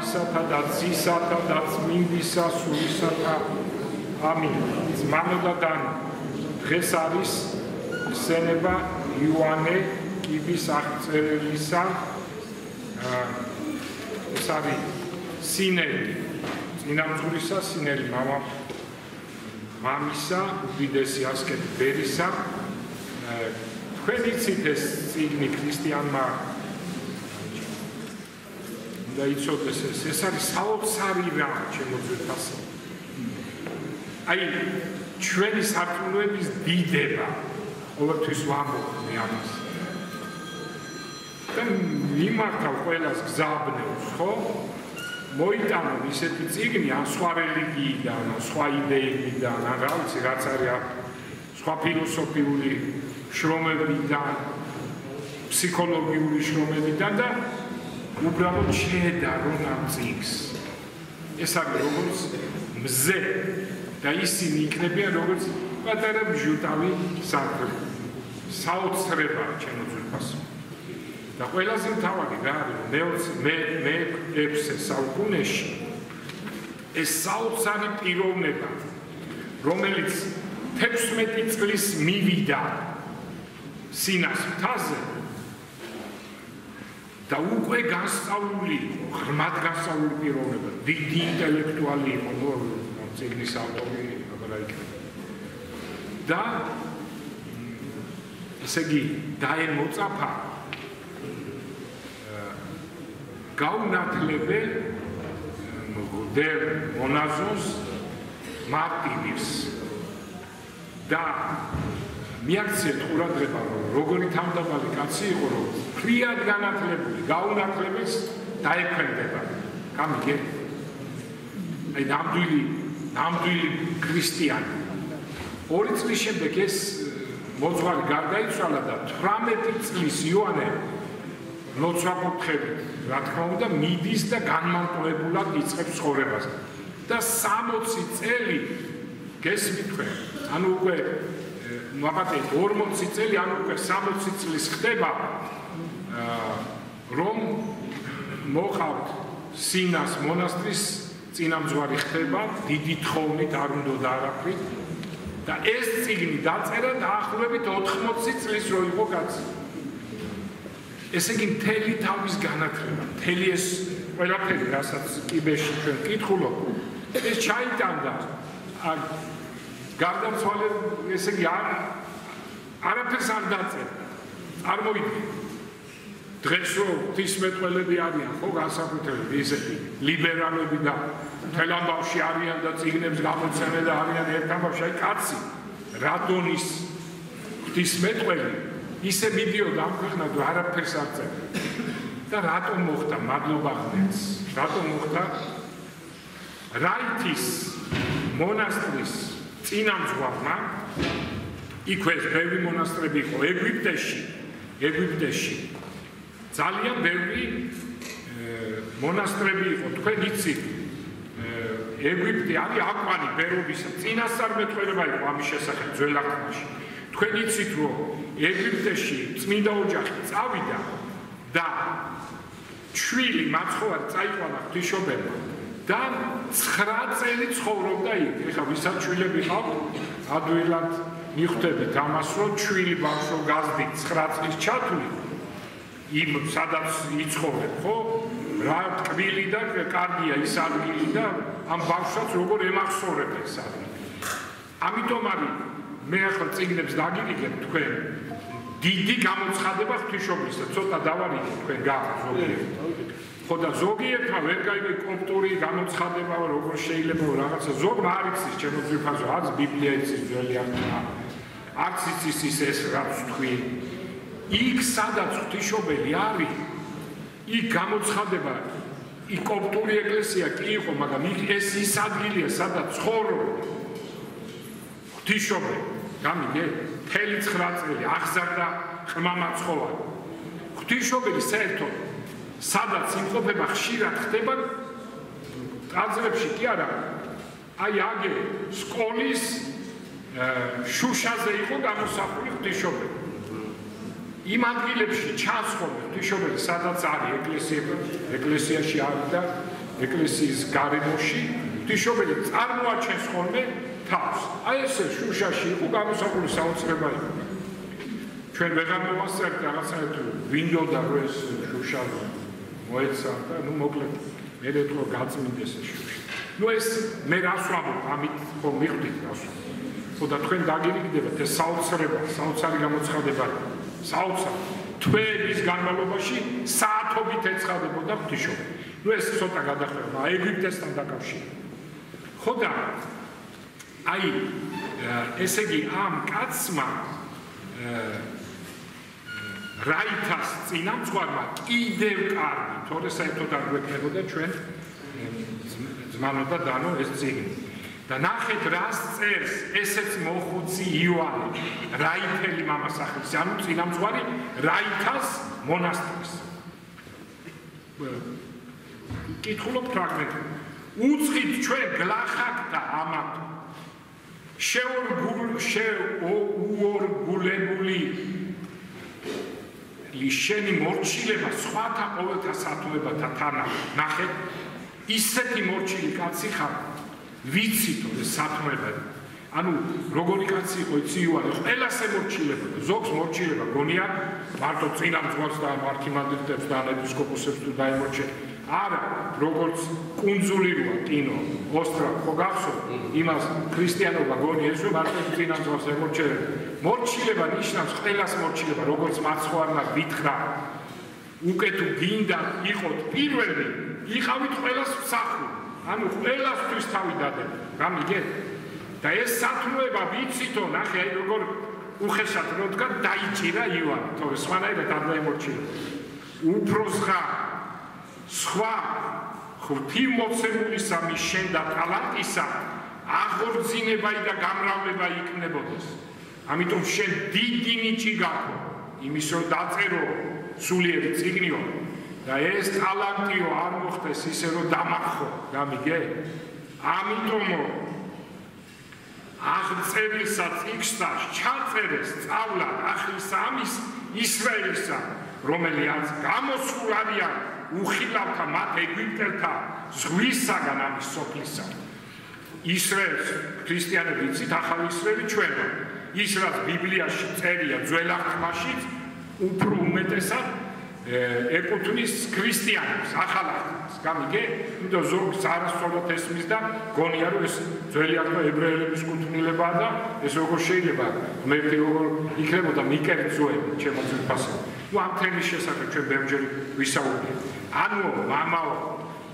Πατρისა და Ძისათა და Წმინდისა სულისათა. ამინ. მამოდადან დღეს არის ხსენება იოანე კიბის აღწერილისა. ეს არის სინელი, წინამძღვრისა სინელი მამისა, უდიდესი ასკეტი ბერისა. თქვენ იცით ეს წიგნი ქრისტიანმა და იცოდეს ეს არის საოცარი რა ჩემო ძვირფასო. აი ჩვენი სარწმუნოების დიდება ყოველთვის ვამბობ მე ამას. და მიმართავ ყველას გზაბნევს, ხო? მოიტანონ ისეთი წიგნი ან სხვა რელიგიიდან, ან სხვა იდეებიდან, ან რა ვიცი რაც არის სხვა ფილოსოფიური შრომებიდან, ფსიქოლოგიური შრომებიდან და უბრალოდ შეედარონ ამ წიგნს. ეს არის როგორც მზე და ისინი იქნებიან როგორც პატარა ბჟუტავი სარკმელი. საოცრება ჩემო ძვირფასო. და ყველაზე მთავარი რა არის მე-6 საუკუნეში ეს საოცარი პიროვნება რომელიც 16 წლის მივიდა სინას მთაზე და უკვე განსწავლული ღრმად განსწავლული პიროვნება დიდი ინტელექტუალი იყო წიგნის ავტორი და ესე იგი დაემოწაფა გაუნათლებელ მღვდელ მონაზონს მარტინებს და მიაქციეთ ყურადღება როგორი თავდაბალი კაცი იყო რომ ფრიად განათლებული გაუნათლების დაექვემდებარა. გამიგე? აი ნამდვილი ქრისტიანი. 2 წლის შემდეგ ეს მოძღვარი გარდაიცვალა და 18 წლის იოანე ლოცვა-კურთხევით რა თქმა უნდა მიდის და განმარტოებულად იწყებს ცხოვრებას და 60 წელი გესმით თქვენ ანუ უკვე მაბატე 40 წელი ანუ უკვე 60 წლის ხდება რომ მოყავთ სინას მონასტრის წინამძღვარი ხდება დიდი თხოვნით არ უნდა არაფრით და ეს წიგნი დაწერა დაახლოებით 80 წლის რო იყო კაცი. ესე იგი მთელი თავის განათლება, მთელი ეს ყველაფერი, რასაც კიბეში ჩვენ ვკითხულობ, ეს ჩაიტანდა გარდაცვალებ, ესე იგი არაფერს არ დაწერა. წარმოვიდგინე. დღეს რო ღვთისმეტყველები არიან, ხო, განსაკუთრებით ისეთი ლიბერალები და მთელ ამბავში არიან და წიგნებს გამოცემენ და არიან ერთ ამბავში, აი კაცი, რადონის ღვთისმეტყველი ისე მიდიოდა ამ ქვეყნად რომ არაფერს არ წერდა და რატომ მოხდა მადლობა ღმერთს რატომ მოხდა რაითის მონასტრის წინამძღვარმა იქვე ბევრი მონასტრები იყო ეგვიპტეში ძალიან ბევრი მონასტრები იყო თქვენ იცით ეგვიპტე არის აკვანი ბერობისა წინასწარმეტყველება იყო ამის შესახებ ძველ აღთქმაში თქვენ იცით რომ ეგვიპტეში წმინდა ოჯახი წავიდა და შვილი მაცხოვარი წაიყვანა ღვთისმშობელმა და 9 წელი ცხოვრობდა იქ. ეხლა ვისაც შვილები ყავთ, ადვილად მიხვდებით ამას, რომ შვილი ბავშვო გაზდით 9 წლის ჩათვლით იმ სადაც იცხოვრებ, ხო? რა ტკბილი და კარგია ის ადგილი და ამ ბავშვს როგორ ემახსოვრებ ეს ადგილი. ამიტომ არის მე ახლა წიგნებს დაგიგებ თქვენ დიდი გამოცხადება ღვთისმშობლისა ცოტა დავარიგე თქვენ ზოგიერთ ხო და ზოგიერთმა ვერ გაიგე კოპტური გამოცხადება როგორ შეიძლება რაღაცა ზოგმა არ იცის ჩემო ძვირფასო არც ბიბლია იცის ძველი აღთქმა არც იცის ეს რაც თქვი იქ სადაც ღვთისმშობელი არის იქ გამოცხადება იქ კოპტური ეკლესია კი იყო მაგრამ ეს ის ადგილია სადაც ცხოვრობდა ღვთისმშობელი გამიგე მთელი 9 წელი აღზარდა ყმამაცხოვარი ღვთისმშობელი საერთოდ სადაც იმყოფება ხშირად ხდება ტაძრებში კი არა აი აგე სკოლის შუშაზე იყო გამოსახული ღვთისმშობელი იმ ადგილებში ჩასხობ ღვთისმშობელი სადაც არის ეკლესიაში არის და ეკლესიის გარემოში ღვთისმშობელი წარმოაჩენს ხოლმე თავს. აი ესე შუშაში იყო გამოსახული საოცრება იყო. ჩვენ ვეღარ მოვასწრებთ რაღაცაერთო ვინდოდა რო ეს შუშა მოეცა და ნუ მოკლედ მე რეთქო გაწმინდეს ეს შუშა. ნუ ეს მე რას ვამბობ ამით ხო მივხვდით რას. ხო და თქვენ დაგირიგდებათ ეს საოცრება, საოცარი გამოცხადება. საოცარი თვეების განმავლობაში საათობით ეცხადებოდა ღვთისმშობელი. ნუ ეს ცოტა გადახვევა ეგვიპტესთან დაკავშირებით. ხო და აი ესე იგი ამ კაცმა რაითას წინამძღვარმა კიდევ კარგი, თორე საერთოდ არ გვექნებოდა ჩვენ ძმანო და დანო ეს წიგნი. და ნახეთ რას წერს ესეც მოხუცი იოანე, რაითელი მამასახლის, ანუ წინამძღვარი რაითას მონასტრის. კითხულობ ფრაგმენტი. უცხით ჩვენ გლახაკთა ამათ შეუორგულებული შენი მორჩილება სხვათა ყოველთა სათნოებათა თანა. ნახეთ, ისეთი მორჩილი კაცი ხარ, ვიცითო ეს სათნოება. ანუ როგორი კაცი იყო იცი იოანე, ყველას ემორჩილებოდა. ზოგს მორჩილება გონია, მარტო წინამძღვარს და მართლმადიდებლებს და ეპისკოპოსებს თუ დაემორჩილა. არა, როგორც კუნძული როა კინო, ოსტრა, ხო გახსოვთ, იმას ქრისტიანობა გონია ეს რომ მარტო წინამძღვარს ემორჩილება. მორჩილება ნიშნავს ყველას მორჩილება, როგორც მაცხოვარმა ვითხრა. უკვე თუ გინდა იყოთ პირველი, იყავით ყველას მსახური. ანუ ყველასთვის თავი დადებთ. გამიგეთ? და ეს სათნოება ვიცითო, ნახე აი როგორ უხეშად როდგა დაიჭირა იოანე, თორე სხვანაირად არ დაემორჩილა. უფროსღა სხვა ღვთივმოცემულისა მის შენ და ტალანტისა აღორძინება და გამრავლება იქნებოდეს. ამიტომ შენ დიდი ნიჭი გაქვს იმის რომ დაწერო სულიერი წიგნიო და ეს ტალანტიო არ მოხდეს ისე რომ დამახო. გამიგე? ამიტომ აღწერილსა წიგნსა ჩაწერეს სწავლა ახლის ამის ისრაელისა, რომელიაც გამოსულ არიან უხილავთა მათ ეგვიპტელთა ზღვისაგან ამის სოფლისა. ისრაელს ქრისტიანები იცით, ახალი ისრაელი ჩვენა. ის რაც ბიბლიაში წერია ძველ აღთქმაშიც უფრო უმეტესად ეკუთვნის ქრისტიანებს, ახალ აღთქმას. გამიგე? იმიტომ ზოგს არასწორად ესმის და გონია რომ ეს ძველი აღთქმა ებრაელების კუთვნილებაა და ეს როგორ შეიძლება ღმერთი როგორ იქნებოდა მიკერძოები ჩემო ძვირფასო. ნუ ამ თემის შესახებ ჩვენ ბევრჯერ ვისაუბრეთ. ანუ მამაო,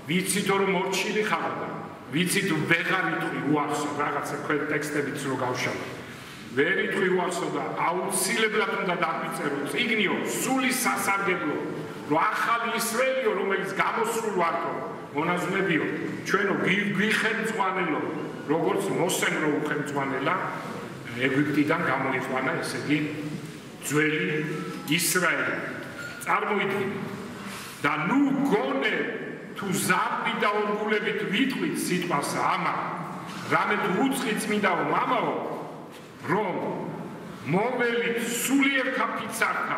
ვიცით რომ მორჩილი ხარ და ვიცით ვეღარ იტყვი უახსო რაღაცა ქვენ ტექსტებიც რო გავშალო. ვერ იტყვი უახსო და აუცილებლად უნდა დაგვიწერო წიგნიო, სული სასარგებლო, რომ ახალი ისრაელიო, რომელიც გამოსულ ვართ, მონაზვნებიო, ჩვენო გვიხელმძღვანელო, როგორც მოსემ რო უხელმძღვანელა ეგვიპტიდან გამოიყვანა, ესე იგი ძველი ისრაელი. წარმოიდგინე და ნუ გონე თუ ზარდი და ორგულებით ვიტყვით სიტყვას ამა, რამე თუ უცხი წმინდაო მამაო, რომ მოველით სულიერთა ფიცართა,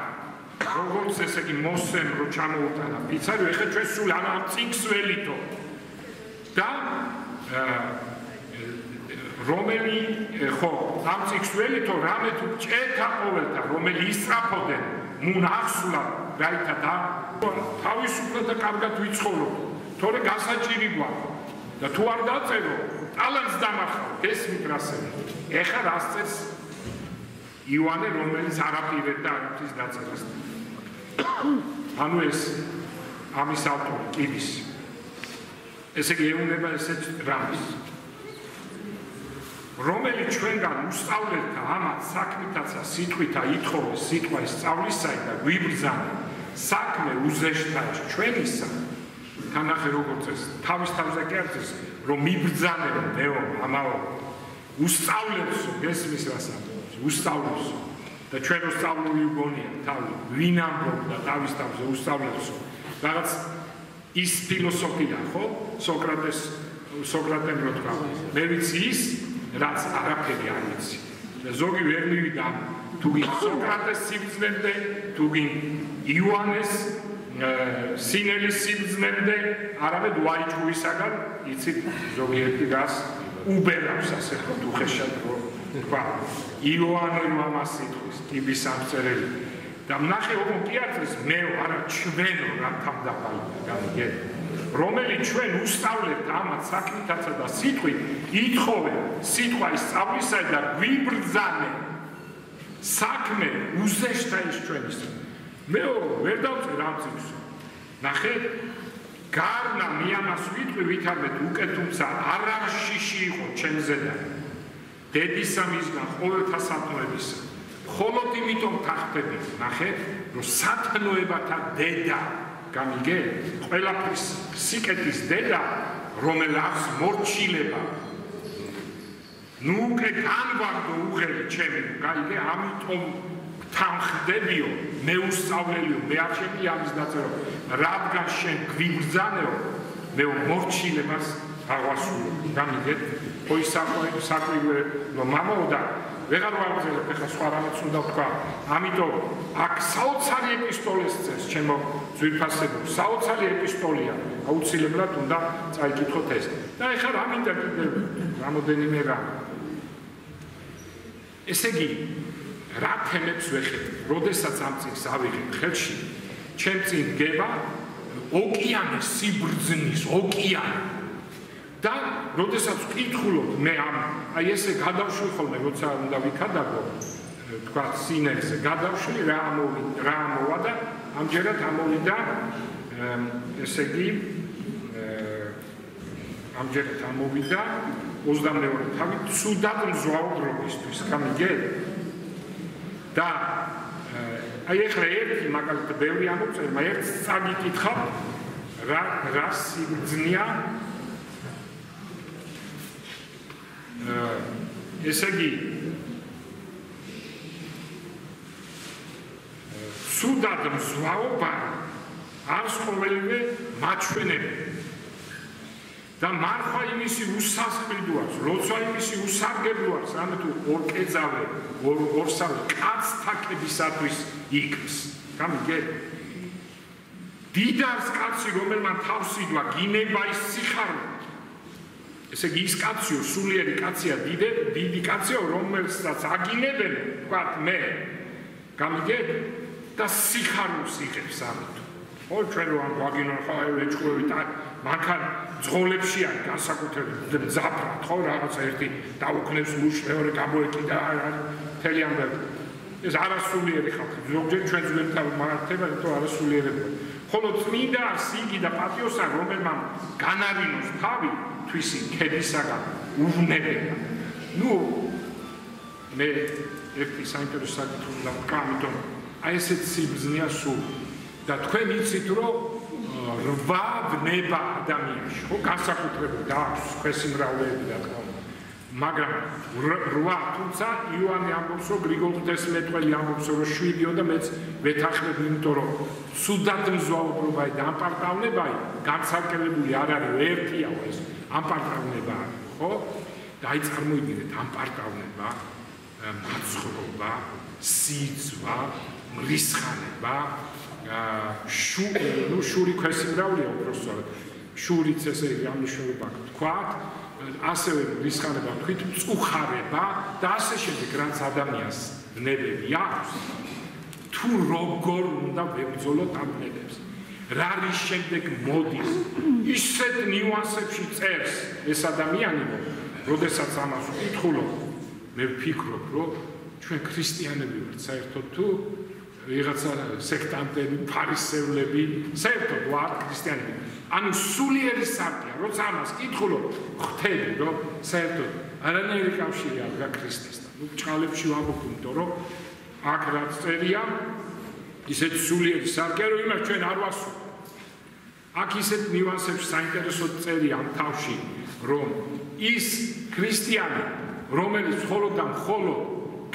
როგორც ესე იგი მოსემ რო ჩამოუტანა ფიცარი, ეხლა ჩვენ სულ ამ წიგნს ველითო და რომელი ხო ამ წიგნს ველითო რამე თუ ჭეთა ყოველთა, რომელი ისწრაფოდნენ მუნ ახსულა რაითა და თავისუფლად და კარგად ვიცხოვრო, თორე გასაჭირი გვაქვს და თუ არ დაწერო ტალანტს დამახავ ესმით რასები. ეხლა რას წერს იოანე, რომელიც არაპირებდა და არაფრის დაწერას. ანუ ეს ამის ავტორი კიბის. ესე იგი ეუბნება ესეც რამის, რომელიც ჩვენგან უსწავლელთა ამათ საქმითაცა სიტყვითა ითხოვეს სიტყვა სწავლისაი და გვიბრძანა საქმე უზეშთა ჩვენისა. თანახე როგორც ეს თავის თავზე კერძეს რომ მიბრძანებო მეო ამაო უსწავლელსო გესმის რას ამბობს უსწავლელსო და ჩვენ უსწავლული გონია თავი ვინ ამბობდა თავის თავზე უსწავლელსო რაღაც ის ფილოსოფია ხო სოკრატემ რო თქვა მე ვიცი ის რაც არაფერი არ ვიცი და ზოგი ვერ მივიდა თუ გინ სოკრატეს სიბრძნებდე თუ გინ იოანეს სინელის სიბრძნემდე არამედ ვაიჭვისაგან იცით ზოგიერთი გას უბერავს ასე ვთქვათ უხეშად რომ თქვა იოანე რომ ამას იტყვის კიბის სამწერელი და ნახე ოღონდ კი არის მე არა ჩვენო რა თავდაბალი გამიგე რომელიც ჩვენ უსწავლებთ ამათ საქმითაცა და სიტყვით ითხოვე სიტყვა ისწავლისა და გვიბრძანე საქმე უზეშთა ის ჩვენის მე ვერ დავწერ ამ წიგნს ნახე გარნა მე ამას ვიტყვი ვითარდეთ უკვე თუმცა არაშიში იყო ჩემზედა დედისა მისგან ყოველთა სათნოებისა მხოლოდ იმიტომ თახტები ნახე რომ სათნოებათა დედა გამიგე ყველაფრის სიკეთის დედა რომელსაც მორჩილება ნუ უკვე განვარდო უღელი ჩემი გაიგე ამიტომ თანხდებიო მე უსწავლელიო მე არ შემიძლია ამის დაწერო რადგან შენ გვიბრძანეო მე მორჩილებას აღვასრულო გამიგეთ ой საკვირვე რომ მამაო და ვეღარ ვაგრძელებ ახლა სხვა რამაც უნდა ვთქვა ამიტომ აქ საოცარი ეპისტოლეს წერს ჩემო ძვირფასებო საოცარი ეპისტოლია აუცილებლად უნდა წაიკითხოთ ეს და ახლა რა მინდა კიდევ რამოდენიმე რამ ესე იგი რა თემებს ვეხებთ როდესაც ამ წიგნს ავიღებ ხელში ჩემ წინ დგება ოკეანის სიბრძნის ოკეანი და როდესაც ვკითხულობ მე ამ აი ესე გადავშვი ხოლმე როცა უნდა ვიქადაგო თქვა სინელზე გადავშვი რა ამოვა და ამჯერად ამოვიდა ესე იგი ამჯერად ამოვიდა 22 თავი ცუდად მზვაუბრობისთვის გამიგე და აი ახლა ერთი მაგალითად ბევრი ამოწერმა ერთს წაგიკითხავ რა სიბრძნეა ესე იგი ცუდად მზვაობა არს ყოველივე მაჩვენებელი და მარხვა იმისი უსასყიდოა როცა იმისი usargebloa რამე თუ ორკეძავე ორსავე კაცთაკებისათვის იქს გამიგე დიდარს კაცი რომელმან თავს იდვა გინება ის სიხარული ესე იგი ის კაციო სულიერი კაცია დიდი კაციო რომელსაც აგინებენ ვთქვათ მე გამიგე და სიხარულს იღებს ამით ო ჩვენ რომ ვაგინონ ხო ეჭქვევით მანქან ძღოლებში არის განსაკუთრებით მძაფრად ხო რაღაცა ერთი დაუქნევს ლუშეორე გამოეკიდა მთელი ამბები ეს არასულიერი ხალხი ზოგჯერ ჩვენ ძვლებთან მართება იმიტომ არასულიერებია ხოლო წმინდა სიგი და პატიოსა რომელმან განარინოს თავი თვისი ქედისაგან უვნებება ნუ მე ერთი საინტერესო საკითხი უნდა ვთქვა ამიტომ აი ესეც სიბრძნეა სულ და თქვენ იცით რომ რვა ვნება ადამიანში ხო განსაკუთრებით დააქვს ქვესიმრავლეები და თქო მაგრამ რვა თუმცა იოანე ამბობს რომ გრიგოლ ღვთისმეტყველი ამბობს რომ 7-ო და მეც ვეთანხმები იმიტომ რომ სუდად მზვაუბრობაი და ამპარტავნებაი განსაკუთრებული არ არის ერთია ეს ამპარტავნება ხო და აი წარმოიდგინეთ ამპარტავნება მაცხრობა სიძვა მრისხანება შური ქვესიმრავლეა უბრალოდ შურიც ესე ამნიშნულობა თქვათ ასევე მრისხანება თქვით მწუხარება და ასე შემდეგ რაც ადამიანს ნებები აქვს თუ როგორ უნდა ვებრძოლოთ ამ ნებებს რა რის შემდეგ მოდის ისეთ ნიუანსებში წერს ეს ადამიანი როდესაც ამას ვკითხულობ მე ვფიქრობ რომ ჩვენ ქრისტიანები ვართ საერთოდ თუ ვიღაცა სექტანტები ფარისევლები საერთოდ ვართ ქრისტიანები ანუ სულიერი სარკია როცა ამას კითხულობ ხვდები რომ საერთოდ არანაირი კავშირი არ გაქვს ქრისტესთან ნუ ჭალებში ვამბობ იმიტომ რომ აქ რაც წერია ისეთ სულიერი სარკია რომ იმას ჩვენ არ ვასრულებთ აქ ისეთ ნიუანსებში საინტერესო წერია ამ თავში რომ ის ქრისტიანი რომელიც მხოლოდ და მხოლოდ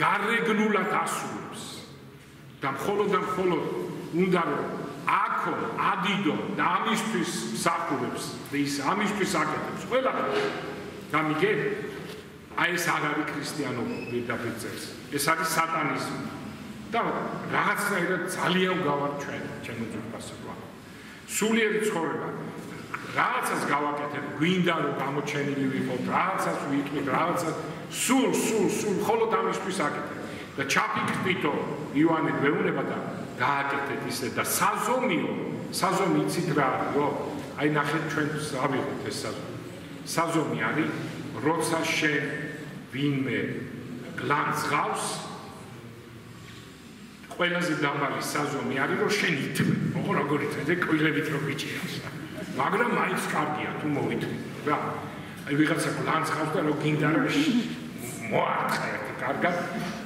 გარეგნულად ასრულებს და მხოლოდ უნდა რომ აქო ადიდო და ამისთვის მსახურებს და ის ამისთვის აკეთებს ყველაფერს გამიგე აი ეს არ არის ქრისტიანობა პირდაპირ წერს ეს არის სატანიზმი და რაღაცნაირად ძალიან გავარ ჩემო ძვირფასებმა. სულიერი ცხოვრება რაღაცას გავაკეთებ, გვინდა რომ გამოჩენილი ვიყოთ, რაღაცას ვიტყვით, რაღაცას სულ მხოლოდ ამისთვის აკეთებ. და ჩაფიქრთითო ივანე გვეუბნება და გააკეთეთ ისე და საზომი იცით რა არისო? აი ნახეთ ჩვენ ავიღოთ ეს საზომი. საზომი არის, როცა შენ ვინმე გლანს ღავს, ყველაზე დამალი საზომი არის, რომ შენ ითმე. ოღონდ როგორ ითმე, კვილებით რო გიჭირავს. მაგრამ მაინც კარგია თუ მოვითმე რა. აი ვიღაცა გლანს ღავს და რო გინდა რომ მოარტყე კარგად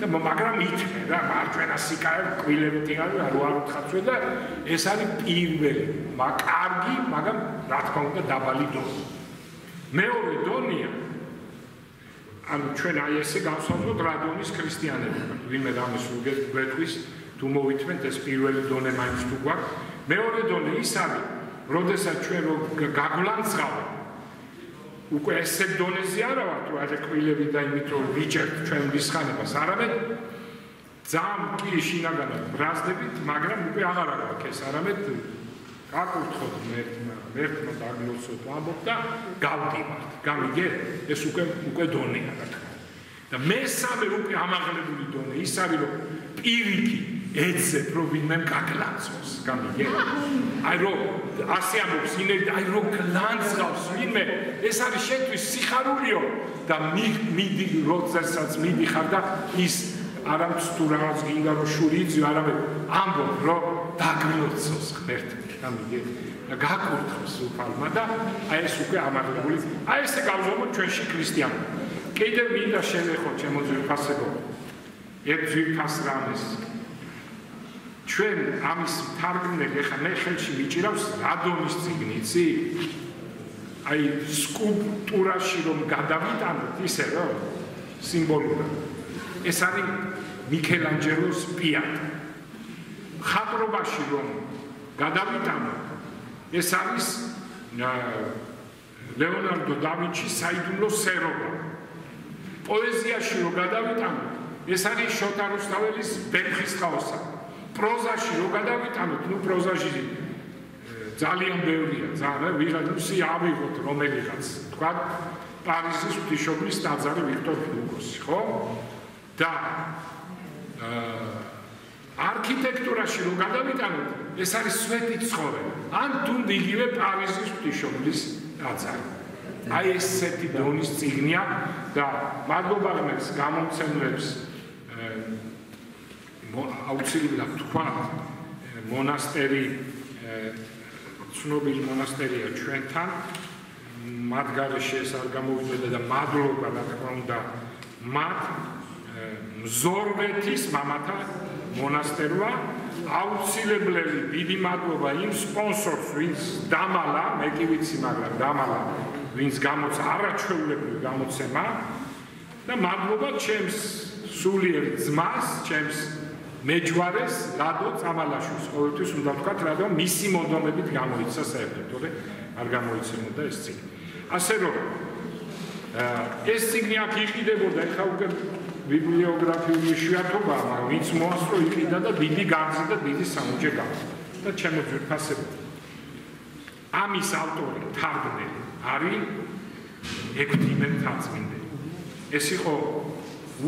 და მაგრამ ითმე რა, მარჯვენა სიკაე კვილებით არის, არ უარუთხაცვე და ეს არის პირველი, კარგი, მაგრამ რა თქმა უნდა დაბალი დონე. მეორე დონეა ანუ ჩვენ აი ესე გავსაზრდოთ რა დონის ქრისტიანობა. ვინმე რამის უგეთქვის თუ მოვითმენთ ეს პირველი დონე მაინც თუ გვაქვს. მეორე დონე ის არის, როდესაც ჩვენ გაგვლანძღავთ უკვე ესე დონეზე არა ვართ, რომ აი კვილები და იმით რომ ვიჭერთ ჩვენ მისხანებას, არამედ ძალიან კი შინაგანად ბრაზდებით, მაგრამ უკვე აღარ აქვს ეს, არამედ გაკურთხოთ ერთმა დაგლოცოთ ამბობ და გავდივართ. გამიგე? ეს უკვე დონეა რა თქმა უნდა. და მესამე უკვე ამაღლებული დონე ის არის, რომ პირიქით ეცებ რომ ვინმე გაგლანძღავს. გამიგე? აი რომ ასე ამბობს ინერგი, აი რომ გლანძღავს ვინმე, ეს არის შენთვის სიხარულიო და მიდი როდესაც მიდიხარ და ის არამც თუ რაღაც გინდა რომ შური იწვი, არამედ ამბობ რომ დაგლოცოს ღმერთი. გამიგე? და გაკურთხოს უფალმა და აი ეს უკვე ამაღლებული. აი ესე გავზომოთ ჩვენში ქრისტიანობა. კიდევ მინდა შევეხო ჩემო ძვირფასებო. ერთ ძვირფას რამეს. ჩვენ ამის თარგმნელი ხა მე ხელში მიჭირავს რადონის წიგნიცი. აი სკულპტურაში რომ გადავიტანოთ ისე რომ სიმბოლურად. ეს არის მიქელანჯელოს პიატა. ხატრობაში რომ გადავიტანოთ ეს არის ლეონარდო და ვინჩის საიდუმლო სერობა. პოეზიაში რომ გადავიტანოთ ეს არის შოთა რუსთაველის ბეთხის ხაოსა. პროზაში რომ გადავიტანოთ, ნუ პროზაში ძალიან ბევრია, ძალიან ვიღაცი ავიღოთ რომელიღაც, თქვა პარიზის ღვთისმშობლის ტაძარი ვიქტორ ჰიუგოსი, ხო? და არქიტექტურაში რომ გადავიტანოთ, ეს არის სვეტი ცხოვრება. ან თუნდ იგივე პარიზის ღვთისმშობლის ტაძარი. აი ესეთი დონის წიგნია და მადლობა ღმერთს გამომცემლებს აუცილებლად თქვა მონასტერი ცნობილი მონასტერია ჩვენთან მათ გარეშე ეს არ გამოვიდება და მადლობა რა თქმა უნდა მათ მზორბეთის მამათა მონასტერმა აუცილებლელი დიდი მადლობა იმ სპონსორს ვინც დამალა მე კი ვიცი მაგრამ დამალა ვინც გამოცა არაჩვეულებრივი გამოცემა და მადლობა ჩემს სულიერ ძმას ჩემს მეჯვარეს რადო წამალაშვილს ყოველთვის უნდა ვთქვათ რადო მისი მონდომებით გამოიცა საერთოდ არ გამოიცემოდა ეს წიგნი ასე რომ ეს წიგნი აქ იყიდებოდა ეხლა უკვე ბიბლიოგრაფიული იშვიათობაა მაგრამ ვინც მოასწრო იყიდა და დიდი განძი და დიდი სამუჯე გახდა და ჩემო ძვირფასებო ამის ავტორი თარგმნელი არის ექვთიმე მთაწმინდელი ეს იყო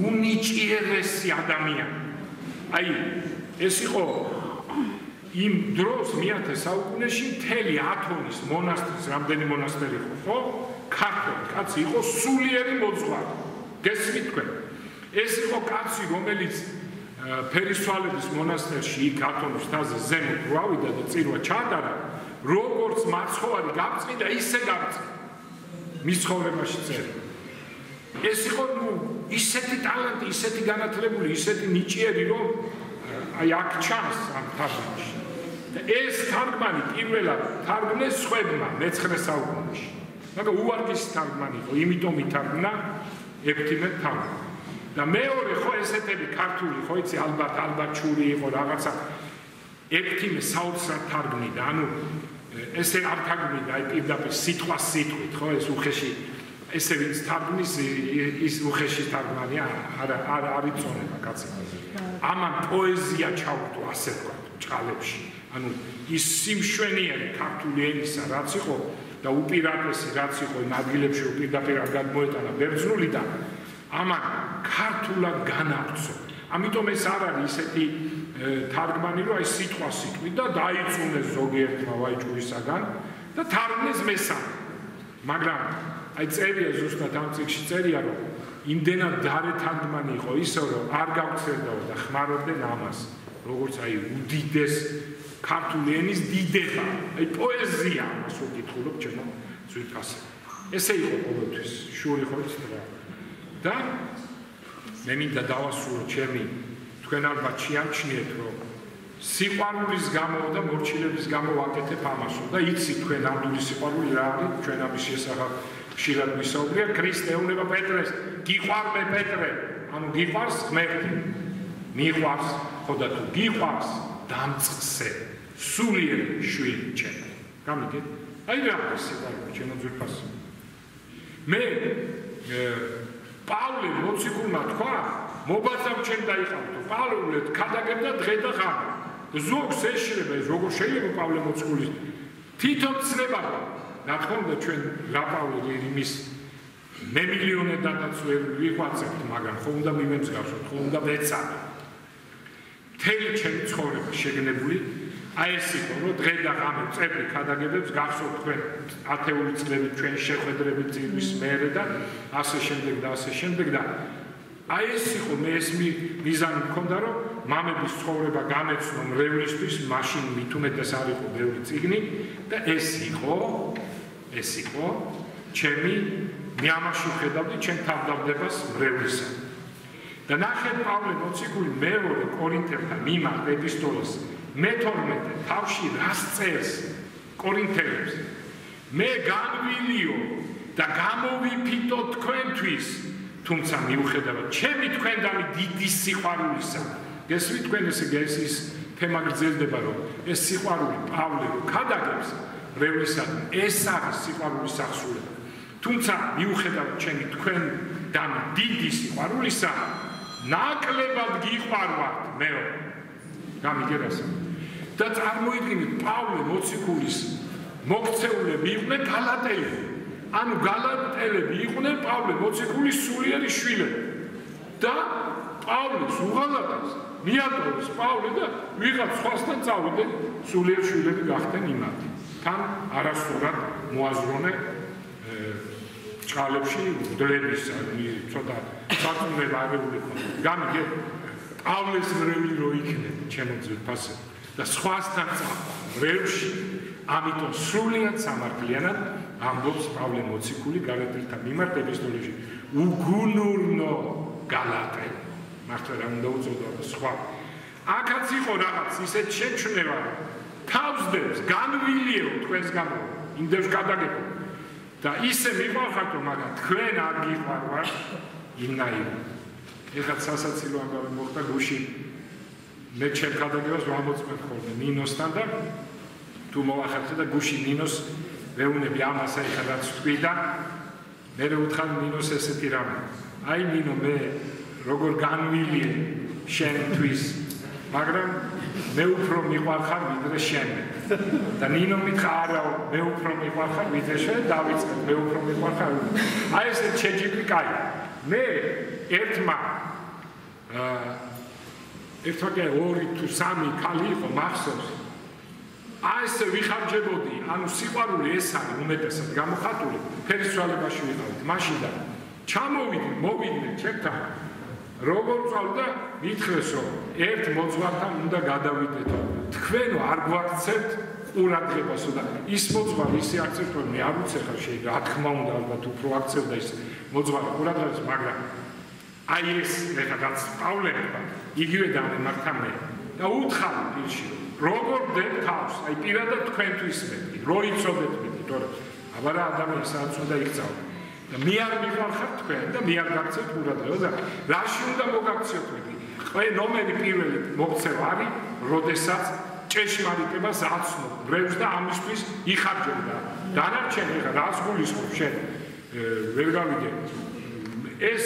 უნიჭიერესი ადამიანი აი ეს იყო იმ დროს მე-10 საუკუნეში მთელი ათონის მონასტრის რამდენი მონასტერი იყო ხო ქართული კაცი იყო სულიერი მოძღვარი გესმით თქვენ ეს იყო კაცი რომელიც ფერისვალების მონასტერში იქ ათონის თაზე ზემოთ რო ავიდა და წირვა ჩაატარა როგორც მაცხოვარი გაბწყიდა ისე გაბწყდა მის ცხოვრებაში წერია ეს იყო ნუ ისეთი ტალანტი, ისეთი განათლებული, ისეთი ნიჭიერი რომ აი აქ ჩანს ამ თარგმანში. და ეს თარგმანი პირველად თარგმნეს ხვებმა მე-9 საუკუნეში. მაგრამ უარგისი თარგმანი იყო, იმიტომ ითარგმნა ექვთიმე თარგმანი. და მეორე ხო ესეთები ქართული ხო იცი ალბათ ჩური იყო რაღაცა ექვთიმე საოცრად თარგმნიდა. ანუ ესე არ თარგმნიდა აი პირდაპირ სიტყვას სიტყვით ხო ეს უხეში ესე ვინც თარგმნის ის უხეში თარგმანია არ იწონება კაცი. ამან პოეზია ჩაუდგა ასე ვთქვათ ჭყალებში. ანუ ის სიმშვენიერი ქართული ენისა რაც იყო და უპირატესი რაც იყო იმ ადგილებში უპირდაპირ არ გადმოეტანა ბერძნულიდან ამან ქართულად განაგრძო. ამიტომ ეს არ არის ისეთი თარგმანი რომ აი სიტყვა სიტყვით და დაიწუნეს ზოგიერთმა ვაიჭურისაგან და თარგმნეს მესამე. მაგრამ აი წერია ზუსტად ამ წიგნში წერია რომ იმდენად დარე თარგმანი იყო ისო რომ არ გავცერდაო და ხმარობდნენ ამას როგორც აი უდიდეს ქართული ენის დიდება აი პოეზია ამას ვკითხულობ ჩემო ძვირფასზე ესე იყო ყოველთვის შური ხოც და მე მინდა დავასრულო ჩემი თქვენ ალბათ შეამჩნიეთ რომ სიყვარულის გამო და მორჩილების გამო ვაკეთებ ამასო და იცი თქვენ ამდური სიყვარული რა არის ჩვენ ამის შესახებ ხშირად ვისაუბრია ქრისტე ეუბნება პეტრეს გიყვარმე პეტრე ანუ გიყვარს ღმერთი მიყვარს ხო და თუ გიყვარს დამწყსე სულიერი შვილი ჩემი გამიგეთ აი რა არის სიყვარული ჩემო ძვირფასო მე პავლე მოციქულმა თქვა მობაცავ ჩემ დაიყავთო პავლე ქადაგებდა დღე და ღამე ზოგს ეშლება ეს როგორ შეიძლება პავლე მოციქულის თვითონ ცნება რა თქმა უნდა ჩვენ რა პავლე იმის მე მილიონედადაც ვერ ვიყვაცებთ მაგრამ ხო უნდა მიმემსგავსოთ ხო უნდა მეცადო მთელი ჩემი ცხოვრება შეგნებული აი ეს იყო რომ დღე და ღამე წევრი ქადაგებებს გახსოვთ თქვენ ათეული წლები ჩვენ შეხვედრებით წირვის მერე და ასე შემდეგ და აი ეს იყო მე ეს მიზანი მქონდა რომ მამების ცხოვრება გამეცნო მრევლისთვის მაშინ მით უმეტეს არ იყო ბევრი წიგნი და ეს იყო ჩემი მე ამაში ვხედავდი ჩემ თავდავდებას მრევლისა და ნახეთ პავლე მოციქული მეორე კორინთელთა მიმართ ეპისტოლას მე-12 თავში რას წერს კორინთელებს მე განვილიო და გამოვიფიტო თქვენთვის თუმცა მიუხედავად ჩემი თქვენდანი დიდი სიყვარულისა გესმით თქვენ ეს ის თემა გრძელდება რომ ეს სიყვარული პავლე რო ქადაგებს მრევლისადმი ეს არის სიყვარულის აღსრულება თუმცა მიუხედავად ჩემი თქვენდანი დიდი სიყვარულისა ნაკლებად გიყვარვართ მეო გამიგერასა და წარმოიდგინეთ პავლე მოციქულის მოქცეულები იყვნენ გალატელები ანუ გალატელები იყვნენ პავლე მოციქულის სულიერი შვილები და პავლეს უღალატეს მიატოვეს პავლე და ვიღაც სხვასთან წავიდნენ სულიერ შვილები გახდნენ იმათი თან არასწორად მოაზროვნე ჭყალებში დლების ცოტა საწუნება აღებული ქონდა გამიგე პავლეს მრევლი რო იქნება ჩემო ძვირფასო და სხვასთან წავა მრევლში ამიტომ სრულიად სამართლიანად ამბობს პავლე მოციქული გალატელთა მიმართ ეპისტოლეში უგუნურნო გალატე მართლა რა უნდა უწოდო სხვა აქაც იყო რაღაც ისეთ შეჩვენება თავსდებს განვილიო თქვენს გამო იმდენს გადაგებო და ისე მიყვარხართ მაგრამ თქვენ არ გიყვარვართ იმნაირი ეხლა სასაცილო ამბავი მოხდა გუში მე ჩემ გადაგებას ვამოწმებ ხოლმე ნინოსთან და თუ მოვახერხე და გუში ნინოს ვეუბნები ამას ეხლა რაც თქვი და მე ვუთხარ ნინოს ესეთი რამე აი ნინო მე როგორ განვილიე შენთვის მაგრამ მე უფრო მიყვარხარ ვიდრე შენ და ნინო მითხრა არა მე უფრო მიყვარხარ ვიდრე შენ დავიწყებ მე უფრო მიყვარხარ აი ეს შეჯიბრი კაი მე ერთმა ორი თუ სამი ქალი იყო მახსოვს აი ესე ვიხარჯებოდი ანუ სიყვარული ეს არის უმეტესად გამოხატული ფერისცვალებაში ვიყავით მაშინ და მოვიდნენ ჩემთან როგორ წავდა მითხრეს რომ ერთ მოძღვართან უნდა გადავიდეთო თქვენო არ გვაქცევთ ყურადღებასო და ის მოძღვარი ისე აქცევთ რომ მე არ ვიცი ხარ შეიძლება რა თქმა უნდა ალბათ უფრო აქცევდა ის მოძღვარი ყურადღებას მაგრამ აი ეს რაღაც პავლემ იგივე დამემართა მე და უთხარი პირში როგორ დებ თავს აი პირადად თქვენთვის მეტი რო იცოდეთ მეტი თორემ აბა რა ადამიანს რაც უნდა იქცავ და მე არ მიყვარხარ თქვენ და მე არ გაქცევთ ყურადღებას და რაში უნდა მოგაქციოთ მეტი ყველა ნომერი პირველი მოქცევა არის როდესაც ჭეშმარიტებას აცნობ ბრევს და ამისთვის იხარჯებ და დანარჩენი ხა რას გულისხმობ შენ ვერ გავიგე ეს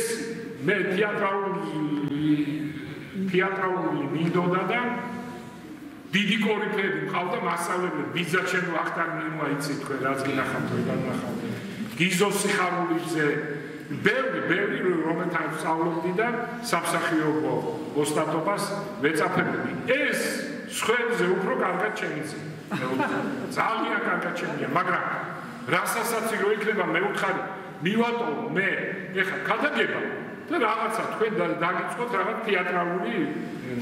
მე თეატრალური მინდოდა და დიდი კორიფეები მყავდა მასწავლებლები ბიზაჩენო ახტარ მირმა იცით თქვენ რაც გინახავთ ვერ განახავთ გიზოს სიხარულიძე ბევრი რომელთან სწავლობდი და სამსახიობო ოსტატობას ვეწაფებდი ეს სხვებზე უფრო კარგად შემიძლია ძალიან კარგად შემიძლია მაგრამ რასასაც რო იქნება მეუთხარი მივატო მე ეხა გადაგება და რაღაცა თქვენ დაგიწყოთ რაღაც თეატრალური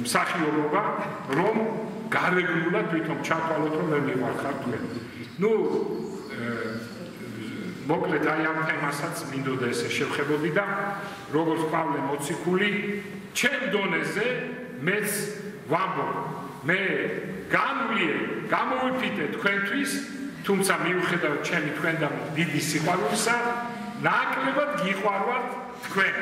მსახიობობა რომ გარეგნულად თვითონ ჩათვალოთ რომ მე მივარხარ თქვენ ნუ მოკლედ აი ამ თემასაც მინდოდა ესე შევხებოდი და როგორც პავლე მოციქული ჩემ დონეზე მეც ვამბობ მე გამოვიფიტე თქვენთვის თუმცა მიუხედავად ჩემი თქვენთან დიდი სიყვარულისა ნაკლებად გიყვარვართ თქვენ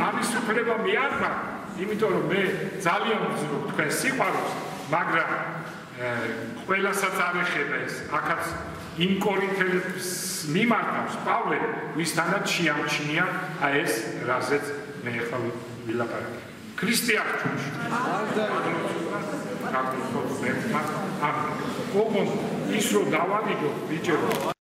ამის უფლება მე არ მაქვს იმიტომ რომ მე ძალიან ვზრუნავ თქვენ სიყვარულს მაგრამ ყველასაც არ ეხება ეს აქაც იმ კორინთელებს მიმართავს პავლე ვისთანაც შეამჩნია აი ეს რაზეც მე ახლა ვილაპარაკე ქრისტიან ჩვენში ამ ის რომ დავავიდო ბიჭებო